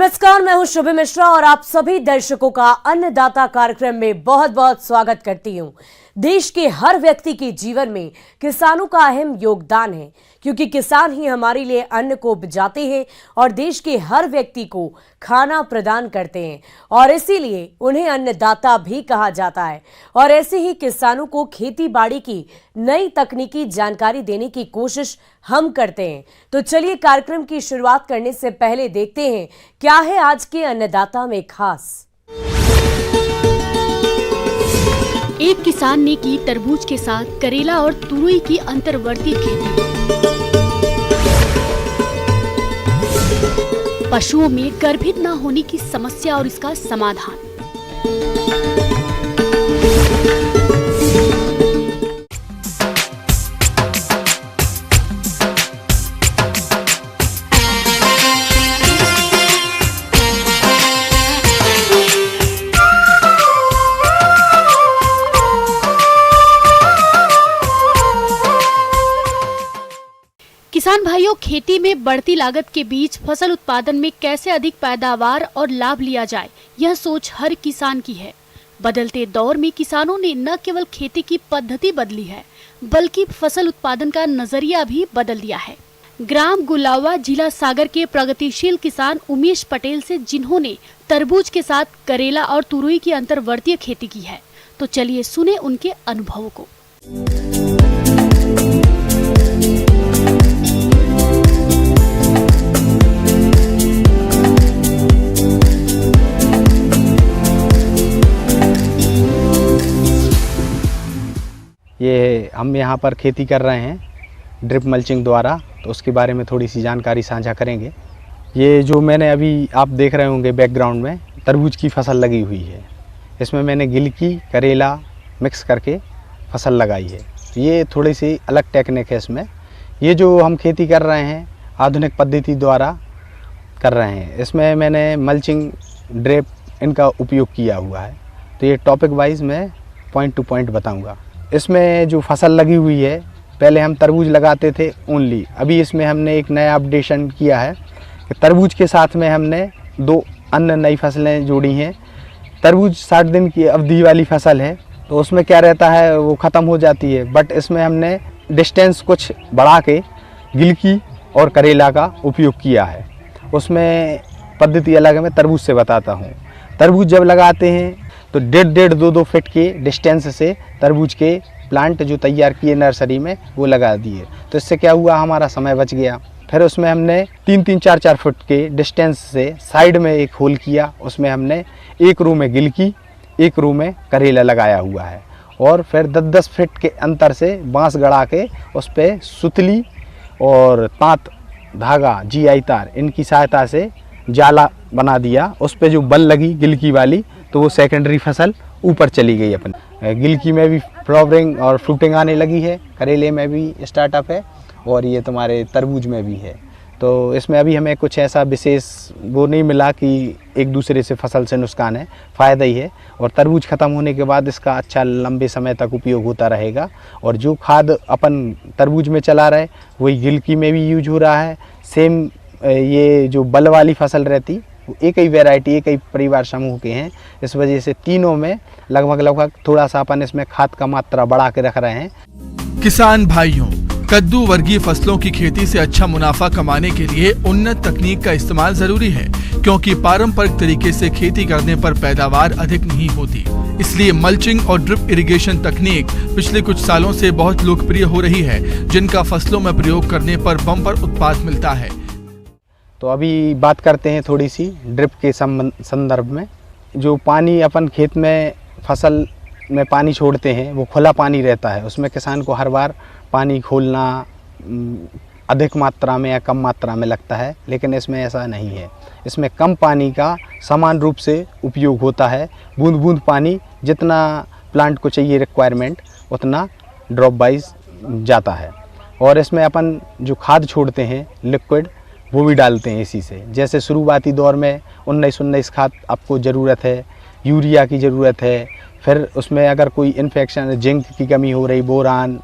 नमस्कार, मैं हूं शुभि मिश्रा और आप सभी दर्शकों का अन्नदाता कार्यक्रम में बहुत बहुत स्वागत करती हूं। देश के हर व्यक्ति के जीवन में किसानों का अहम योगदान है, क्योंकि किसान ही हमारे लिए अन्न को उपजाते हैं और देश के हर व्यक्ति को खाना प्रदान करते हैं और इसीलिए उन्हें अन्नदाता भी कहा जाता है। और ऐसे ही किसानों को खेती बाड़ी की नई तकनीकी जानकारी देने की कोशिश हम करते हैं। तो चलिए कार्यक्रम की शुरुआत करने से पहले देखते हैं क्या है आज के अन्नदाता में खास। एक किसान ने की तरबूज के साथ करेला और तुरई की अंतर्वर्ती खेती। पशुओं में गर्भित न होने की समस्या और इसका समाधान। किसान भाइयों, खेती में बढ़ती लागत के बीच फसल उत्पादन में कैसे अधिक पैदावार और लाभ लिया जाए, यह सोच हर किसान की है। बदलते दौर में किसानों ने न केवल खेती की पद्धति बदली है, बल्कि फसल उत्पादन का नजरिया भी बदल दिया है। ग्राम गुलावा, जिला सागर के प्रगतिशील किसान उमेश पटेल से, जिन्होंने तरबूज के साथ करेला और तुरई की अंतर्वर्तीय खेती की है, तो चलिए सुने उनके अनुभवों को। ये हम यहाँ पर खेती कर रहे हैं ड्रिप मल्चिंग द्वारा, तो उसके बारे में थोड़ी सी जानकारी साझा करेंगे। ये जो मैंने अभी आप देख रहे होंगे बैकग्राउंड में तरबूज की फसल लगी हुई है, इसमें मैंने गिलकी करेला मिक्स करके फसल लगाई है। ये थोड़ी सी अलग टेक्निक है इसमें। ये जो हम खेती कर रहे हैं आधुनिक पद्धति द्वारा कर रहे हैं, इसमें मैंने मल्चिंग ड्रिप इनका उपयोग किया हुआ है। तो ये टॉपिक वाइज मैं पॉइंट टू पॉइंट बताऊँगा। इसमें जो फसल लगी हुई है, पहले हम तरबूज लगाते थे ओनली, अभी इसमें हमने एक नया अपडेशन किया है कि तरबूज के साथ में हमने 2 अन्य नई फसलें जोड़ी हैं। तरबूज 60 दिन की अवधि वाली फसल है, तो उसमें क्या रहता है वो ख़त्म हो जाती है, बट इसमें हमने डिस्टेंस कुछ बढ़ा के गिलकी और करेला का उपयोग किया है। उसमें पद्धति अलग है, मैं तरबूज से बताता हूँ। तरबूज जब लगाते हैं तो 1.5-2 फीट के डिस्टेंस से तरबूज के प्लांट जो तैयार किए नर्सरी में वो लगा दिए। तो इससे क्या हुआ, हमारा समय बच गया। फिर उसमें हमने 3-3, 4-4 फुट के डिस्टेंस से साइड में एक होल किया, उसमें हमने एक रो में गिलकी, एक रो में करेला लगाया हुआ है। और फिर 10-10 फीट के अंतर से बांस गड़ा के उस पर सुतली और तांत धागा GI तार इनकी सहायता से जाला बना दिया। उस पर जो बल लगी गिलकी वाली, तो वो सेकेंडरी फसल ऊपर चली गई। अपने गिलकी में भी फ्लावरिंग और फ्रूटिंग आने लगी है, करेले में भी स्टार्टअप है और ये तुम्हारे तरबूज में भी है। तो इसमें अभी हमें कुछ ऐसा विशेष वो नहीं मिला कि एक दूसरे से फसल से नुकसान है, फ़ायदा ही है। और तरबूज ख़त्म होने के बाद इसका अच्छा लंबे समय तक उपयोग होता रहेगा। और जो खाद अपन तरबूज में चला रहे वही गिलकी में भी यूज हो रहा है। सेम ये जो बल वाली फसल रहती वो एक ही वैरायटी, एक ही परिवार समूह के हैं, इस वजह से तीनों में लगभग थोड़ा सा अपन इसमें खाद का मात्रा बढ़ा के रख रहे हैं। किसान भाइयों, कद्दू वर्गीय फसलों की खेती से अच्छा मुनाफा कमाने के लिए उन्नत तकनीक का इस्तेमाल जरूरी है, क्योंकि पारंपरिक तरीके से खेती करने पर पैदावार अधिक नहीं होती। इसलिए मल्चिंग और ड्रिप इरिगेशन तकनीक पिछले कुछ सालों से बहुत लोकप्रिय हो रही है, जिनका फसलों में प्रयोग करने पर बम्पर उत्पाद मिलता है। तो अभी बात करते हैं थोड़ी सी ड्रिप के संदर्भ में। जो पानी अपन खेत में फसल में पानी छोड़ते हैं वो खुला पानी रहता है, उसमें किसान को हर बार पानी खोलना अधिक मात्रा में या कम मात्रा में लगता है, लेकिन इसमें ऐसा नहीं है। इसमें कम पानी का समान रूप से उपयोग होता है। बूंद बूंद पानी जितना प्लांट को चाहिए रिक्वायरमेंट, उतना ड्रॉप वाइज जाता है। और इसमें अपन जो खाद छोड़ते हैं लिक्विड, वो भी डालते हैं इसी से। जैसे शुरुआती दौर में 19-19 खाद आपको ज़रूरत है, यूरिया की ज़रूरत है, फिर उसमें अगर कोई इन्फेक्शन, जिंक की कमी हो रही, बोरान,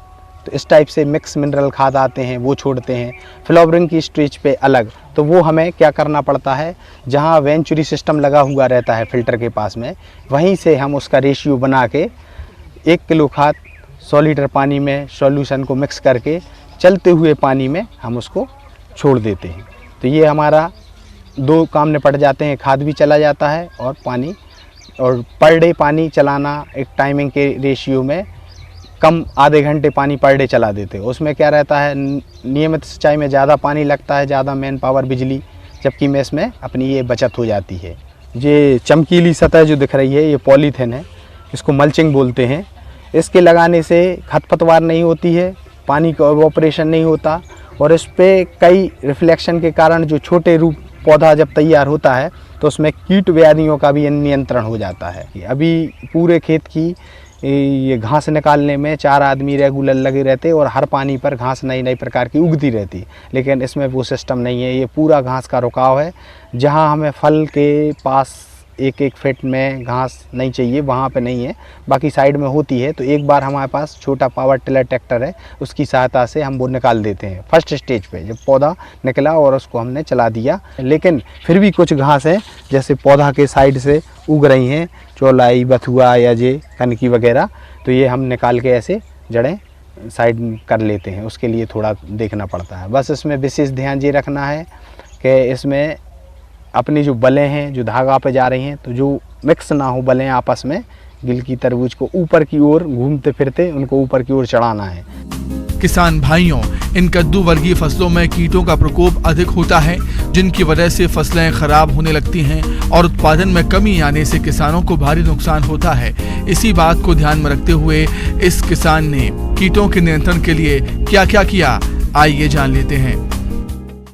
तो इस टाइप से मिक्स मिनरल खाद आते हैं वो छोड़ते हैं। फ्लावरिंग की स्टेज पे अलग, तो वो हमें क्या करना पड़ता है, जहाँ वेंचुरी सिस्टम लगा हुआ रहता है फिल्टर के पास में, वहीं से हम उसका रेशियो बना के 1 किलो खाद 100 लीटर पानी में सॉल्यूशन को मिक्स करके चलते हुए पानी में हम उसको छोड़ देते हैं। तो ये हमारा 2 काम निपट जाते हैं, खाद भी चला जाता है और पानी, और पर डे पानी चलाना एक टाइमिंग के रेशियो में कम, आधे घंटे पानी पर डे चला देते हैं। उसमें क्या रहता है, नियमित सिंचाई में ज़्यादा पानी लगता है, ज़्यादा मैन पावर बिजली, जबकि में इसमें अपनी ये बचत हो जाती है। ये चमकीली सतह जो दिख रही है ये पॉलीथिन है, इसको मल्चिंग बोलते हैं। इसके लगाने से खरपतवार नहीं होती है, पानी का इवोपरेशन नहीं होता, और इस पर कई रिफ्लेक्शन के कारण जो छोटे रूप पौधा जब तैयार होता है तो उसमें कीट व्याधियों का भी नियंत्रण हो जाता है। अभी पूरे खेत की ये घास निकालने में 4 आदमी रेगुलर लगे रहते और हर पानी पर घास नई नई प्रकार की उगती रहती, लेकिन इसमें वो सिस्टम नहीं है। ये पूरा घास का रुकाव है, जहाँ हमें फल के पास 1-1 फीट में घास नहीं चाहिए वहाँ पे नहीं है, बाकी साइड में होती है। तो एक बार हमारे पास छोटा पावर टिलर ट्रैक्टर है, उसकी सहायता से हम वो निकाल देते हैं फर्स्ट स्टेज पे, जब पौधा निकला और उसको हमने चला दिया। लेकिन फिर भी कुछ घास है जैसे पौधा के साइड से उग रही हैं, चौलाई, बथुआ या जे कनकी वगैरह, तो ये हम निकाल के ऐसे जड़ें साइड कर लेते हैं। उसके लिए थोड़ा देखना पड़ता है। बस इसमें विशेष ध्यान ये रखना है कि इसमें अपनी जो बलें हैं जो धागा पे जा रही हैं, तो जो मिक्स ना हो बलें आपस में, गिलकी तरबूज को ऊपर की ओर घूमते फिरते उनको ऊपर की ओर चढ़ाना है। किसान भाइयों, इन कद्दू वर्गीय फसलों में कीटों का प्रकोप अधिक होता है, जिनकी वजह से फसलें खराब होने लगती हैं और उत्पादन में कमी आने से किसानों को भारी नुकसान होता है। इसी बात को ध्यान में रखते हुए इस किसान ने कीटों के नियंत्रण के लिए क्या क्या किया, आइए जान लेते हैं।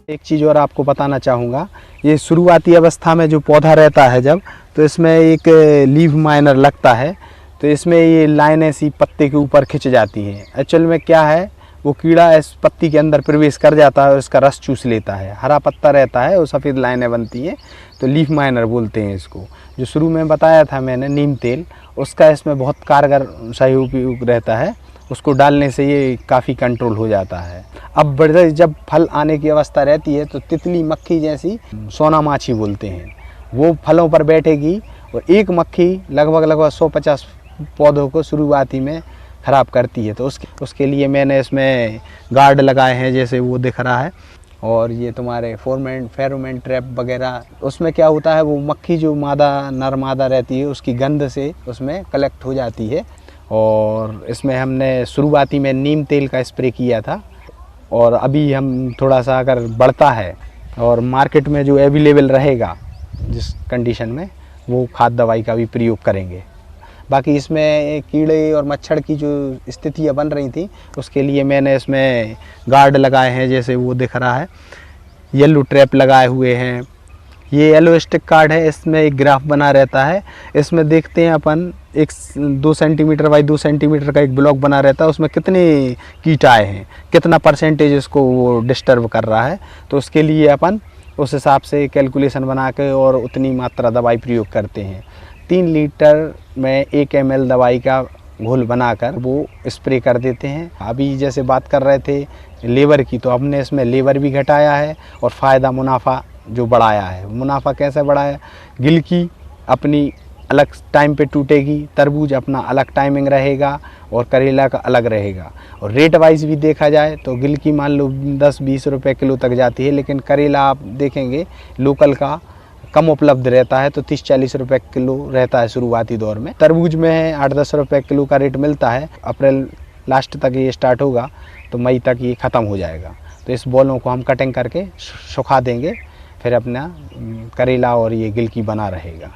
एक चीज़ और आपको बताना चाहूँगा, ये शुरुआती अवस्था में जो पौधा रहता है जब, तो इसमें एक लीफ माइनर लगता है, तो इसमें ये लाइनें सी पत्ते के ऊपर खिंच जाती हैं। एक्चुअल में क्या है, वो कीड़ा इस पत्ती के अंदर प्रवेश कर जाता है और इसका रस चूस लेता है। हरा पत्ता रहता है और सफ़ेद लाइनें बनती हैं, तो लीफ माइनर बोलते हैं इसको। जो शुरू में बताया था मैंने नीम तेल, उसका इसमें बहुत कारगर सही उपयोग रहता है, उसको डालने से ये काफ़ी कंट्रोल हो जाता है। अब जब फल आने की अवस्था रहती है तो तितली मक्खी जैसी, सोना माछी बोलते हैं, वो फलों पर बैठेगी और एक मक्खी लगभग 150 पौधों को शुरुआती में ख़राब करती है। तो उसके लिए मैंने इसमें गार्ड लगाए हैं, जैसे वो दिख रहा है, और ये तुम्हारे फेरोमोन ट्रैप वगैरह। उसमें क्या होता है, वो मक्खी जो नर मादा रहती है उसकी गंध से उसमें कलेक्ट हो जाती है। और इसमें हमने शुरुआती में नीम तेल का स्प्रे किया था, और अभी हम थोड़ा सा अगर बढ़ता है और मार्केट में जो अवेलेबल रहेगा जिस कंडीशन में, वो खाद दवाई का भी प्रयोग करेंगे। बाकी इसमें कीड़े और मच्छर की जो स्थितियाँ बन रही थी, उसके लिए मैंने इसमें गार्ड लगाए हैं, जैसे वो दिख रहा है, येलो ट्रैप लगाए हुए हैं। ये येलो स्टिक कार्ड है, इसमें एक ग्राफ बना रहता है, इसमें देखते हैं अपन 2 सेंटीमीटर बाई 2 सेंटीमीटर का एक ब्लॉक बना रहता है, उसमें कितने कीट आए हैं, कितना परसेंटेज इसको वो डिस्टर्ब कर रहा है। तो उसके लिए अपन उस हिसाब से कैलकुलेशन बना के और उतनी मात्रा दवाई प्रयोग करते हैं। 3 लीटर में 1 ml दवाई का घोल बनाकर वो स्प्रे कर देते हैं। अभी जैसे बात कर रहे थे लेबर की, तो हमने इसमें लेबर भी घटाया है और फ़ायदा मुनाफा जो बढ़ाया है। मुनाफा कैसे बढ़ाया, गिलकी अपनी अलग टाइम पे टूटेगी, तरबूज अपना अलग टाइमिंग रहेगा और करेला का अलग रहेगा। और रेट वाइज भी देखा जाए तो गिलकी मान लो 10-20 रुपए किलो तक जाती है, लेकिन करेला आप देखेंगे लोकल का कम उपलब्ध रहता है, तो 30-40 रुपए किलो रहता है शुरुआती दौर में। तरबूज में 8-10 रुपए किलो का रेट मिलता है। अप्रैल लास्ट तक ये स्टार्ट होगा तो मई तक ये ख़त्म हो जाएगा। तो इस बॉलों को हम कटिंग करके सुखा देंगे, फिर अपना करेला और ये गिलकी बना रहेगा।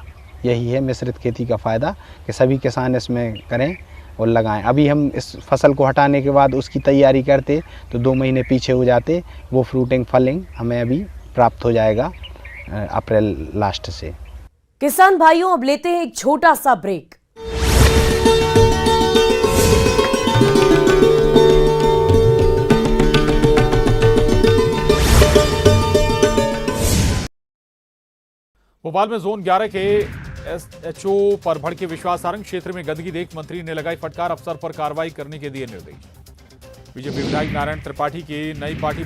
यही है मिश्रित खेती का फ़ायदा कि सभी किसान इसमें करें और लगाएं। अभी हम इस फसल को हटाने के बाद उसकी तैयारी करते तो 2 महीने पीछे हो जाते, वो फ्रूटिंग फलिंग हमें अभी प्राप्त हो जाएगा अप्रैल लास्ट से। किसान भाइयों, अब लेते हैं एक छोटा सा ब्रेक। भोपाल में जोन 11 के SHO पर भड़के विश्वास सारंग, क्षेत्र में गंदगी देख मंत्री ने लगाई फटकार, अफसर पर कार्रवाई करने के दिए निर्देश। बीजेपी विधायक नारायण त्रिपाठी की नई पार्टी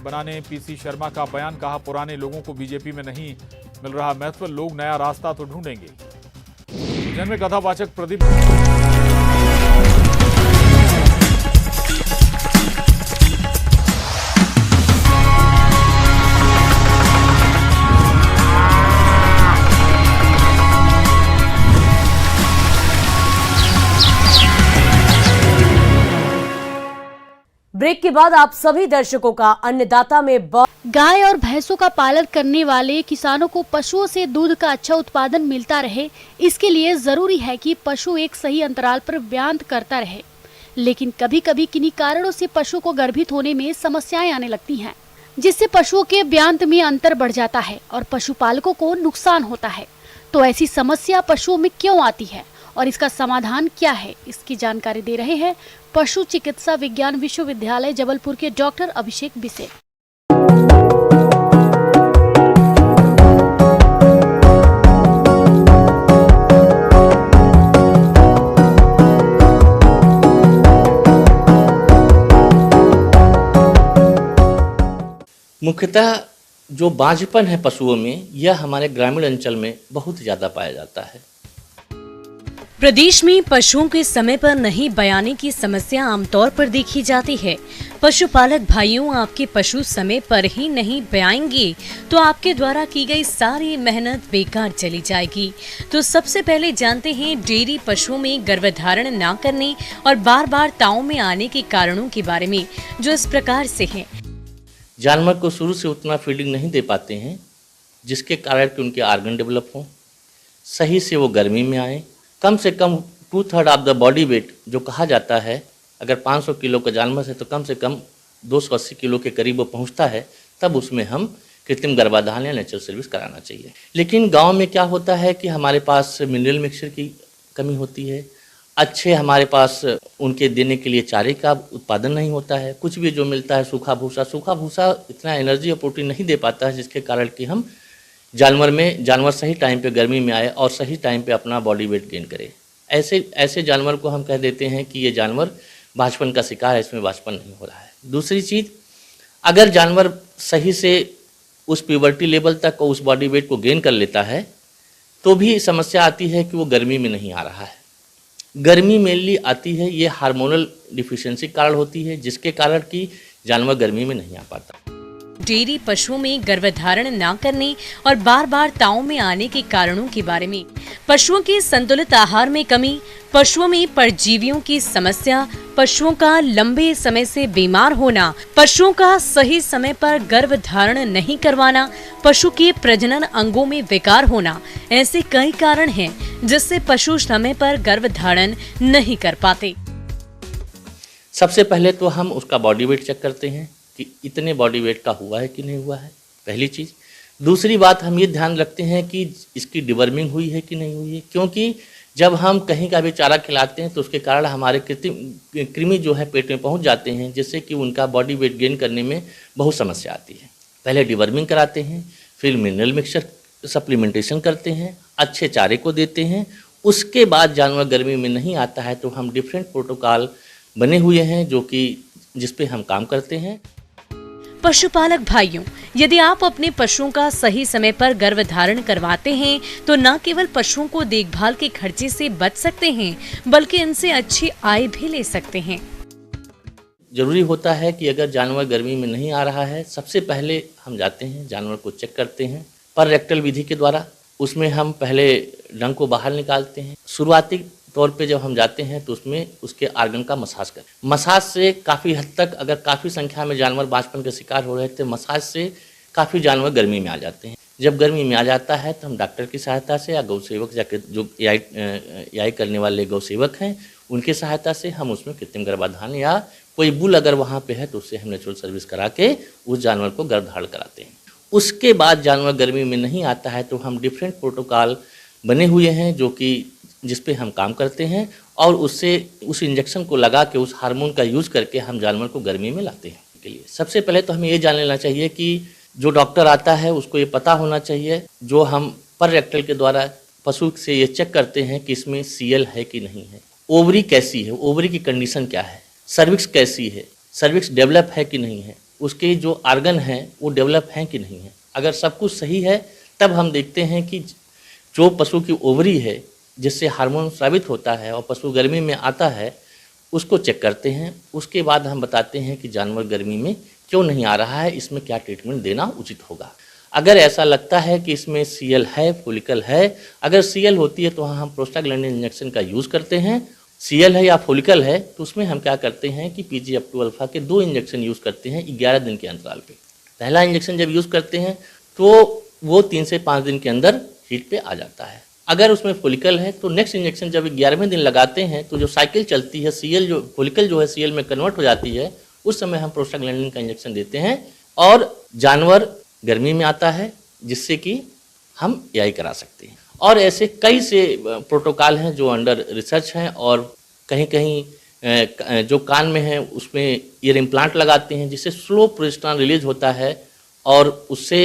बनाने पीसी शर्मा का बयान, कहा पुराने लोगों को बीजेपी में नहीं मिल रहा महत्व, लोग नया रास्ता तो ढूंढेंगे। जिनमें कथावाचक प्रदीप ब्रेक के बाद आप सभी दर्शकों का अन्नदाता में गाय और भैंसों का पालन करने वाले किसानों को पशुओं से दूध का अच्छा उत्पादन मिलता रहे, इसके लिए जरूरी है कि पशु एक सही अंतराल पर व्यायाम करता रहे। लेकिन कभी कभी किन्हीं कारणों से पशु को गर्भित होने में समस्याएं आने लगती हैं, जिससे पशुओं के व्यायाम में अंतर बढ़ जाता है और पशुपालकों को नुकसान होता है। तो ऐसी समस्या पशुओं में क्यों आती है और इसका समाधान क्या है, इसकी जानकारी दे रहे हैं पशु चिकित्सा विज्ञान विश्वविद्यालय जबलपुर के डॉक्टर अभिषेक बिसेन। मुख्यतः जो बांझपन है पशुओं में, यह हमारे ग्रामीण अंचल में बहुत ज्यादा पाया जाता है। प्रदेश में पशुओं के समय पर नहीं बयाने की समस्या आमतौर पर देखी जाती है। पशुपालक भाइयों, आपके पशु समय पर ही नहीं बयाएंगे तो आपके द्वारा की गई सारी मेहनत बेकार चली जाएगी। तो सबसे पहले जानते हैं डेयरी पशुओं में गर्भधारण न करने और बार बार ताव में आने के कारणों के बारे में, जो इस प्रकार से हैं। जानवर को शुरू से उतना फीडिंग नहीं दे पाते हैं, जिसके कारण कि उनके आर्गन डेवलप हों, सही से वो गर्मी में आए। कम से कम 2/3 ऑफ द बॉडी वेट जो कहा जाता है, अगर 500 किलो का जानवर है तो कम से कम 280 किलो के करीब वो पहुँचता है, तब उसमें हम कृत्रिम गर्भाधान या नेचुरल सर्विस कराना चाहिए। लेकिन गांव में क्या होता है कि हमारे पास मिनरल मिक्सचर की कमी होती है, अच्छे हमारे पास उनके देने के लिए चारे का उत्पादन नहीं होता है, कुछ भी जो मिलता है सूखा भूसा इतना एनर्जी और प्रोटीन नहीं दे पाता है, जिसके कारण कि हम जानवर सही टाइम पे गर्मी में आए और सही टाइम पे अपना बॉडी वेट गेन करे। ऐसे जानवर को हम कह देते हैं कि ये जानवर बांझपन का शिकार है, इसमें बांझपन नहीं हो रहा है। दूसरी चीज़, अगर जानवर सही से उस प्यूबर्टी लेवल तक उस बॉडी वेट को गेन कर लेता है, तो भी समस्या आती है कि वो गर्मी में नहीं आ रहा है। गर्मी मेनली आती है, ये हार्मोनल डिफिशिएंसी कारण होती है, जिसके कारण कि जानवर गर्मी में नहीं आ पाता। डेयरी पशुओं में गर्भधारण न करने और बार बार ताव में आने के कारणों के बारे में, पशुओं के संतुलित आहार में कमी, पशुओं में परजीवियों की समस्या, पशुओं का लंबे समय से बीमार होना, पशुओं का सही समय पर गर्भधारण नहीं करवाना, पशु के प्रजनन अंगों में विकार होना, ऐसे कई कारण हैं जिससे पशु समय पर गर्भधारण नहीं कर पाते। सबसे पहले तो हम उसका बॉडी वेट चेक करते हैं कि इतने बॉडी वेट का हुआ है कि नहीं हुआ है, पहली चीज़। दूसरी बात, हम ये ध्यान रखते हैं कि इसकी डिवर्मिंग हुई है कि नहीं हुई है, क्योंकि जब हम कहीं का भी चारा खिलाते हैं तो उसके कारण हमारे कृमि जो है पेट में पहुंच जाते हैं, जिससे कि उनका बॉडी वेट गेन करने में बहुत समस्या आती है। पहले डिवर्मिंग कराते हैं, फिर मिनरल मिक्सचर सप्लीमेंटेशन करते हैं, अच्छे चारे को देते हैं। उसके बाद जानवर गर्मी में नहीं आता है तो हम डिफरेंट प्रोटोकॉल बने हुए हैं जो कि जिस पे हम काम करते हैं। पशुपालक भाइयों, यदि आप अपने पशुओं का सही समय पर गर्भधारण करवाते हैं तो न केवल पशुओं को देखभाल के खर्चे से बच सकते हैं, बल्कि इनसे अच्छी आय भी ले सकते हैं। जरूरी होता है कि अगर जानवर गर्मी में नहीं आ रहा है, सबसे पहले हम जाते हैं, जानवर को चेक करते हैं पर रेक्टल विधि के द्वारा। उसमें हम पहले डंग को बाहर निकालते हैं। शुरुआती तौर पे जब हम जाते हैं तो उसमें उसके आर्गन का मसाज करें। मसाज से काफ़ी हद तक, अगर काफ़ी संख्या में जानवर बांझपन के शिकार हो रहे थे, मसाज से काफ़ी जानवर गर्मी में आ जाते हैं। जब गर्मी में आ जाता है तो हम डॉक्टर की सहायता से या गौ सेवक जाके जो याई करने वाले गौ सेवक हैं उनकी सहायता से हम उसमें कृत्रिम गर्भाधान या कोई बुल अगर वहाँ पे है तो उससे हम नेचुरल सर्विस करा के उस जानवर को गर्भधारण कराते हैं। उसके बाद जानवर गर्मी में नहीं आता है तो हम डिफरेंट प्रोटोकॉल बने हुए हैं जो कि जिस पे हम काम करते हैं और उससे उस इंजेक्शन को लगा के उस हार्मोन का यूज़ करके हम जानवर को गर्मी में लाते हैं। के लिए सबसे पहले तो हमें ये जान लेना चाहिए कि जो डॉक्टर आता है उसको ये पता होना चाहिए, जो हम पर रेक्टल के द्वारा पशु से ये चेक करते हैं कि इसमें सीएल है कि नहीं है, ओवरी कैसी है, ओवरी की कंडीशन क्या है, सर्विक्स कैसी है, सर्विक्स डेवलप है कि नहीं है, उसके जो आर्गन हैं वो डेवलप हैं कि नहीं है। अगर सब कुछ सही है तब हम देखते हैं कि जो पशु की ओवरी है जिससे हार्मोन स्रावित होता है और पशु गर्मी में आता है उसको चेक करते हैं। उसके बाद हम बताते हैं कि जानवर गर्मी में क्यों नहीं आ रहा है, इसमें क्या ट्रीटमेंट देना उचित होगा। अगर ऐसा लगता है कि इसमें सीएल है, फॉलिकल है, अगर सीएल होती है तो हम प्रोस्टाग्लैंडिन इंजेक्शन का यूज़ करते हैं। सीएल है या फॉलिकल है तो उसमें हम क्या करते हैं कि PGF2 अल्फा के 2 इंजेक्शन यूज़ करते हैं 11 दिन के अंतराल पे। पहला इंजेक्शन जब यूज़ करते हैं तो वो 3 से 5 दिन के अंदर हीट पे आ जाता है। अगर उसमें फॉलिकल है तो नेक्स्ट इंजेक्शन जब 11वें दिन लगाते हैं तो जो साइकिल चलती है, सीएल जो फॉलिकल जो है सीएल में कन्वर्ट हो जाती है, उस समय हम प्रोस्टाग्लैंडिन का इंजेक्शन देते हैं और जानवर गर्मी में आता है जिससे कि हम एआई करा सकते हैं। और ऐसे कई से प्रोटोकॉल हैं जो अंडर रिसर्च हैं और कहीं कहीं जो कान में है उसमें ईयर इम्प्लांट लगाते हैं जिससे स्लो प्रोजेस्टेरॉन रिलीज होता है और उससे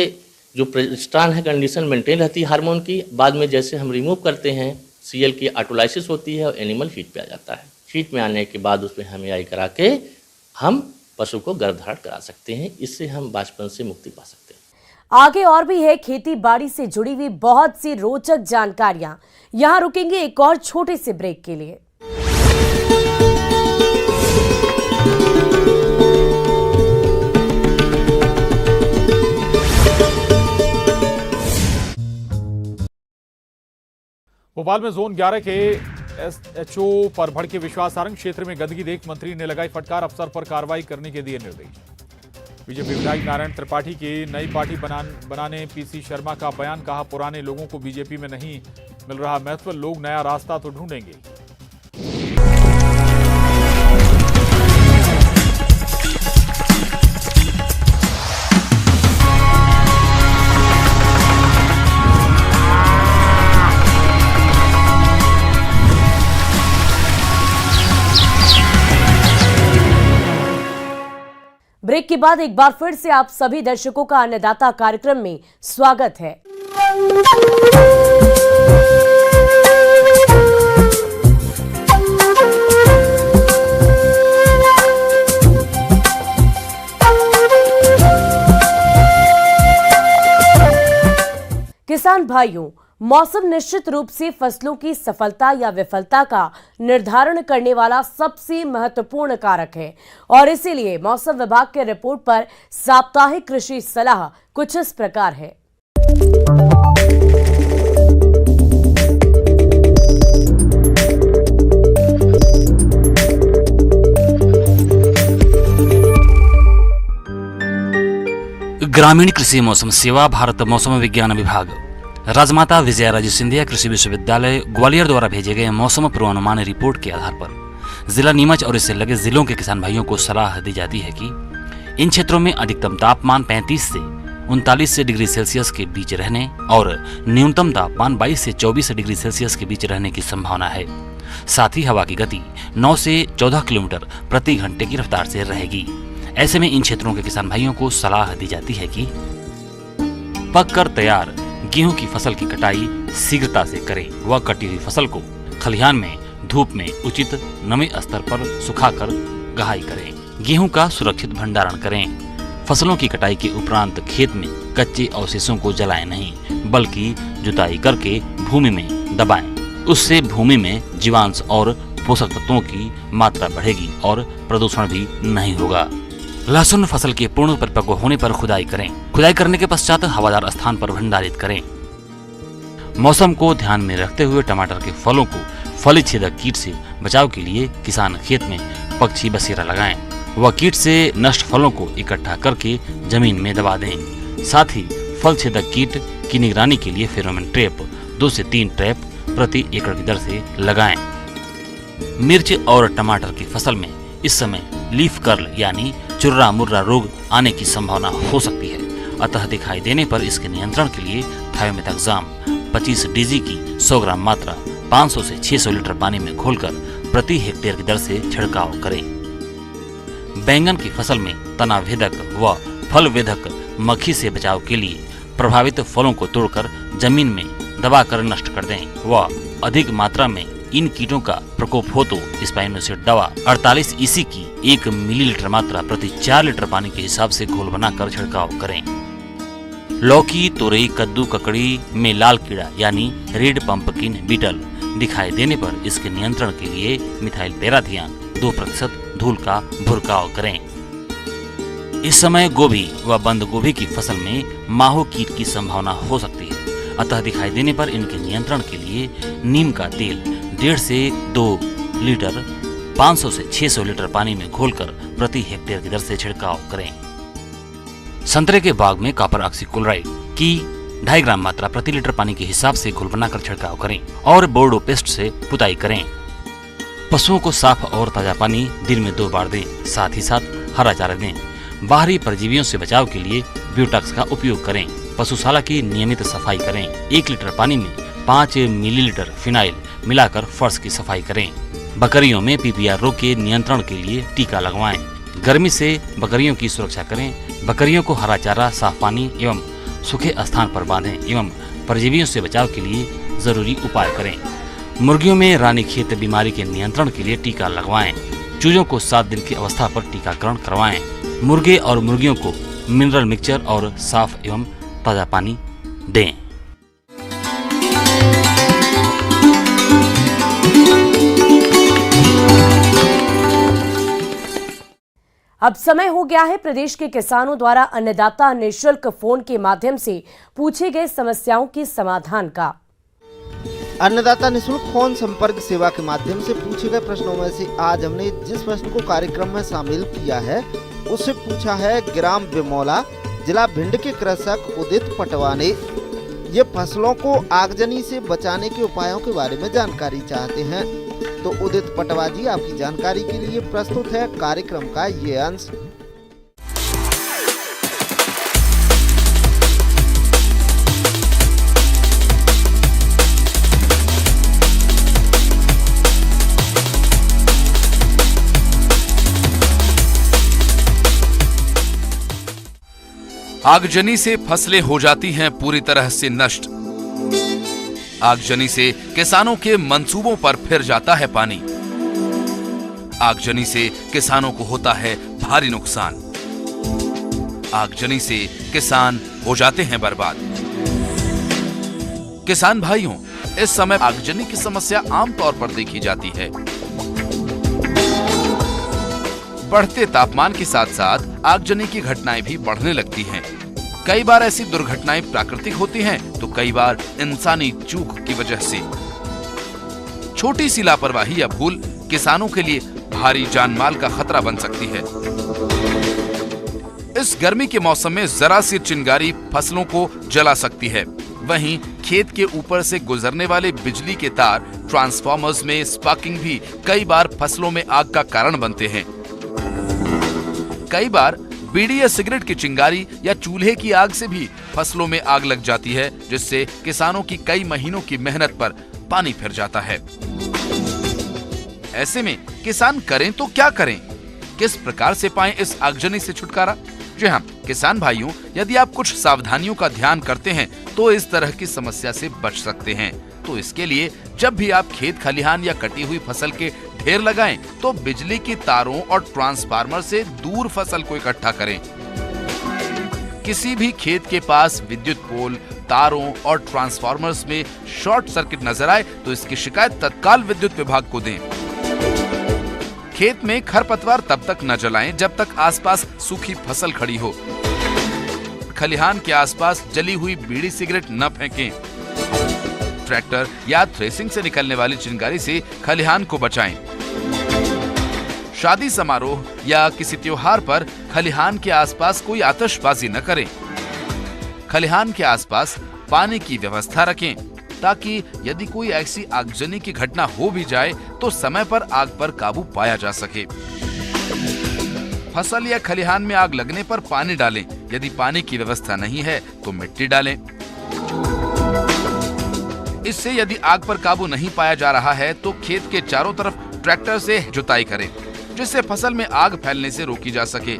जो प्रोजेस्टेरॉन है कंडीशन मेंटेन रहती है हार्मोन की। बाद में जैसे हम रिमूव करते हैं सीएल की ऑटोलाइसिस होती है और एनिमल हीट पे आ जाता है। हीट में आने के बाद उसमें हम एआई करा के हम पशु को गर्भधारण करा सकते हैं। इससे हम बांझपन से मुक्ति पा सकते हैं। आगे और भी है खेती बाड़ी से जुड़ी हुई बहुत सी रोचक जानकारियां। यहां रुकेंगे एक और छोटे से ब्रेक के लिए। भोपाल में जोन 11 के SHO पर भड़के विश्वास सारंग क्षेत्र में गंदगी देख मंत्री ने लगाई फटकार, अफसर पर कार्रवाई करने के दिए निर्देश। बीजेपी विधायक नारायण त्रिपाठी की नई पार्टी बनाने PC शर्मा का बयान, कहा पुराने लोगों को बीजेपी में नहीं मिल रहा महत्व, लोग नया रास्ता तो ढूंढेंगे। ब्रेक के बाद एक बार फिर से आप सभी दर्शकों का अन्नदाता कार्यक्रम में स्वागत है। किसान भाइयों, मौसम निश्चित रूप से फसलों की सफलता या विफलता का निर्धारण करने वाला सबसे महत्वपूर्ण कारक है और इसीलिए मौसम विभाग के रिपोर्ट पर साप्ताहिक कृषि सलाह कुछ इस प्रकार है। ग्रामीण कृषि मौसम सेवा, भारत मौसम विज्ञान विभाग, राजमाता विजयाराजे सिंधिया कृषि विश्वविद्यालय ग्वालियर द्वारा भेजे गए मौसम पूर्वानुमान रिपोर्ट के आधार पर जिला नीमच और इससे लगे जिलों के किसान भाइयों को सलाह दी जाती है कि इन क्षेत्रों में अधिकतम तापमान 35 से 39 डिग्री सेल्सियस के बीच रहने और न्यूनतम तापमान 22 से 24 डिग्री सेल्सियस के बीच रहने की संभावना है। साथ ही हवा की गति 9 से 14 किलोमीटर प्रति घंटे की रफ्तार से रहेगी। ऐसे में इन क्षेत्रों के किसान भाइयों को सलाह दी जाती है कि पककर तैयार गेहूं की फसल की कटाई शीघ्रता से करें व कटी हुई फसल को खलिहान में धूप में उचित नमी स्तर पर सुखाकर गहाई करें। गेहूं का सुरक्षित भंडारण करें। फसलों की कटाई के उपरांत खेत में कच्चे अवशेषों को जलाएं नहीं, बल्कि जुताई करके भूमि में दबाएं। उससे भूमि में जीवांश और पोषक तत्वों की मात्रा बढ़ेगी और प्रदूषण भी नहीं होगा। लहसुन फसल के पूर्ण परिपक्व होने पर खुदाई करें। खुदाई करने के पश्चात हवादार स्थान पर भंडारित करें। मौसम को ध्यान में रखते हुए टमाटर के फलों को फली छेदक कीट से बचाव के लिए किसान खेत में पक्षी बसेरा लगाएं व कीट से नष्ट फलों को इकट्ठा करके जमीन में दबा दें। साथ ही फल छेदक कीट की निगरानी के लिए फेरोमोन ट्रैप 2 से 3 ट्रैप प्रति एकड़ की दर से लगाएं। मिर्च और टमाटर की फसल में इस समय लीफ कर्ल यानी चुर्रा मुर्रा रोग आने की संभावना हो सकती है। अतः दिखाई देने पर इसके नियंत्रण के लिए थायोमेथाक्साम 25 DG की 100 ग्राम मात्रा 500 से 600 लीटर पानी में घोलकर प्रति हेक्टेयर की दर से छिड़काव करें। बैंगन की फसल में तना भेदक व फल वेदक मक्खी से बचाव के लिए प्रभावित फलों को तोड़कर जमीन में दबाकर नष्ट कर दें व अधिक मात्रा में इन कीटों का प्रकोप हो तो स्पाइनोसेट दवा 48 EC की 1 मिलीलीटर मात्रा प्रति 4 लीटर पानी के हिसाब से घोल बनाकर छिड़काव करें। लौकी, तोरई, कद्दू, ककड़ी में लाल कीड़ा यानी रेड पंपकिन बीटल दिखाई देने पर इसके नियंत्रण के लिए मिथाइल पैराथियान 2% धूल का भुरकाव करें। इस समय गोभी व बंद गोभी की फसल में माहो कीट की संभावना हो सकती है, अतः दिखाई देने पर इनके नियंत्रण के लिए नीम का तेल 1.5 से 2 लीटर 500 से 600 लीटर पानी में घोलकर प्रति हेक्टेयर की दर से छिड़काव करें। संतरे के बाग में कॉपर ऑक्सीक्लोराइड की 2.5 ग्राम मात्रा प्रति लीटर पानी के हिसाब से घोल बनाकर छिड़काव करें और बोर्डो पेस्ट से पुताई करें। पशुओं को साफ और ताजा पानी दिन में 2 बार दें, साथ ही साथ हरा चारा दें। बाहरी परजीवियों से बचाव के लिए ब्यूटॉक्स का उपयोग करें। पशुशाला की नियमित सफाई करें। 1 लीटर पानी में 5 मिलीलीटर फिनाइल मिलाकर फर्श की सफाई करें। बकरियों में PPR रोग के नियंत्रण के लिए टीका लगवाएं। गर्मी से बकरियों की सुरक्षा करें। बकरियों को हरा चारा, साफ पानी एवं सूखे स्थान पर बांधें एवं परजीवियों से बचाव के लिए जरूरी उपाय करें। मुर्गियों में रानीखेत बीमारी के नियंत्रण के लिए टीका लगवाएं। चूजों को 7 दिन की अवस्था पर टीकाकरण करवाएं। मुर्गे और मुर्गियों को मिनरल मिक्सचर और साफ एवं ताजा पानी दें। अब समय हो गया है प्रदेश के किसानों द्वारा अन्नदाता निःशुल्क फोन के माध्यम से पूछे गए समस्याओं के समाधान का। अन्नदाता निःशुल्क फोन संपर्क सेवा के माध्यम से पूछे गए प्रश्नों में से आज हमने जिस प्रश्न को कार्यक्रम में शामिल किया है उससे पूछा है ग्राम बिमौला, जिला भिंड के कृषक उदित पटवा ने। ये फसलों को आगजनी से बचाने के उपायों के बारे में जानकारी चाहते हैं। तो उदित पटवा जी, आपकी जानकारी के लिए प्रस्तुत है कार्यक्रम का ये अंश। आगजनी से फसलें हो जाती हैं पूरी तरह से नष्ट। आगजनी से किसानों के मंसूबों पर फिर जाता है पानी। आगजनी से किसानों को होता है भारी नुकसान। आगजनी से किसान हो जाते हैं बर्बाद। किसान भाइयों, इस समय आगजनी की समस्या आमतौर पर देखी जाती है। बढ़ते तापमान के साथ साथ आगजनी की घटनाएं भी बढ़ने लगती हैं। कई बार ऐसी दुर्घटनाएं प्राकृतिक होती हैं तो कई बार इंसानी चूक की वजह से। छोटी सी लापरवाही या भूल किसानों के लिए भारी जानमाल का खतरा बन सकती है। इस गर्मी के मौसम में जरा सी चिंगारी फसलों को जला सकती है। वहीं खेत के ऊपर से गुजरने वाले बिजली के तार, ट्रांसफार्मर्स में स्पार्किंग भी कई बार फसलों में आग का कारण बनते हैं। कई बार बीड़ी या सिगरेट की चिंगारी या चूल्हे की आग से भी फसलों में आग लग जाती है, जिससे किसानों की कई महीनों की मेहनत पर पानी फिर जाता है। ऐसे में किसान करें तो क्या करें? किस प्रकार से पाएं इस आगजनी से छुटकारा? जी हाँ किसान भाइयों, यदि आप कुछ सावधानियों का ध्यान करते हैं तो इस तरह की समस्या से बच सकते हैं। तो इसके लिए जब भी आप खेत खलिहान या कटी हुई फसल के ढेर लगाएं तो बिजली की तारों और ट्रांसफार्मर से दूर फसल को इकट्ठा करें। किसी भी खेत के पास विद्युत पोल, तारों और ट्रांसफार्मर्स में शॉर्ट सर्किट नजर आए तो इसकी शिकायत तत्काल विद्युत विभाग को दें। खेत में खरपतवार तब तक न जलाएं जब तक आसपास सूखी फसल खड़ी हो। खलिहान के आसपास जली हुई बीड़ी सिगरेट न फेंकें। ट्रैक्टर या थ्रेसिंग से निकलने वाली चिंगारी से खलिहान को बचाएं। शादी समारोह या किसी त्योहार पर खलिहान के आसपास कोई आतिशबाजी न करें। खलिहान के आसपास पानी की व्यवस्था रखें ताकि यदि कोई ऐसी आगजनी की घटना हो भी जाए तो समय पर आग पर काबू पाया जा सके। फसल या खलिहान में आग लगने पर पानी डालें। यदि पानी की व्यवस्था नहीं है तो मिट्टी डालें। इससे यदि आग पर काबू नहीं पाया जा रहा है तो खेत के चारों तरफ ट्रैक्टर से जुताई करें, जिससे फसल में आग फैलने से रोकी जा सके।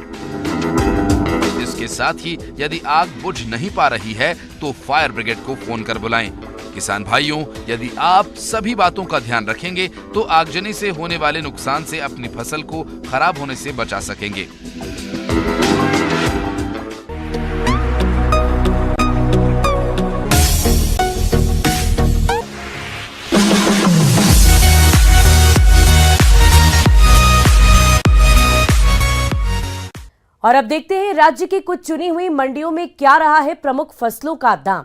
इसके साथ ही यदि आग बुझ नहीं पा रही है तो फायर ब्रिगेड को फोन कर बुलाएं। किसान भाइयों, यदि आप सभी बातों का ध्यान रखेंगे तो आगजनी से होने वाले नुकसान से अपनी फसल को खराब होने से बचा सकेंगे। और अब देखते हैं राज्य की कुछ चुनी हुई मंडियों में क्या रहा है प्रमुख फसलों का दाम।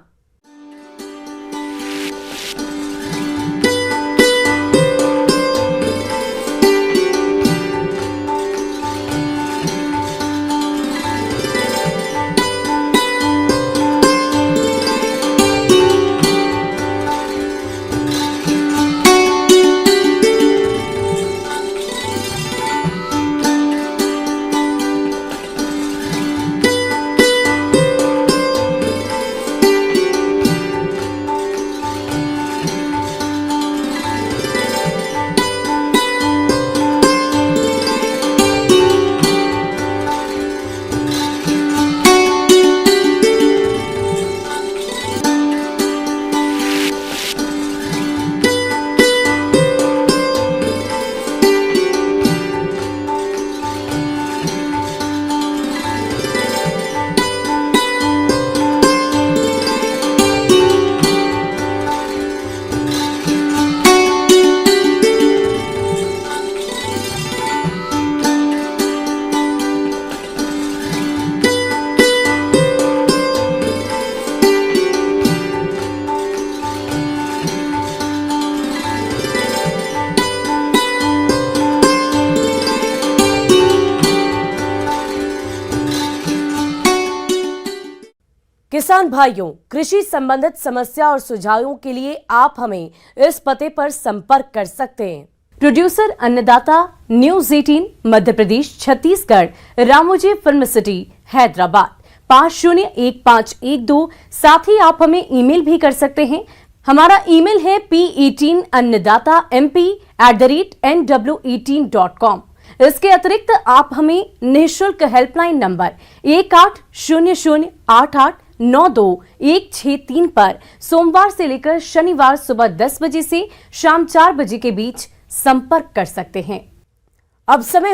किसान भाइयों, कृषि संबंधित समस्या और सुझावों के लिए आप हमें इस पते पर संपर्क कर सकते हैं। प्रोड्यूसर अन्नदाता, news 18 Madhya Pradesh Chhattisgarh, Ramoji film city Hyderabad 501512। साथ ही आप हमें ईमेल भी कर सकते हैं। हमारा ईमेल है p18annadatamp@nw18.com। इसके अतिरिक्त आप हमें निःशुल्क हेल्पलाइन नंबर 180088921663 पर सोमवार से लेकर शनिवार सुबह 10 बजे से शाम 4 बजे के बीच संपर्क कर सकते हैं। अब समय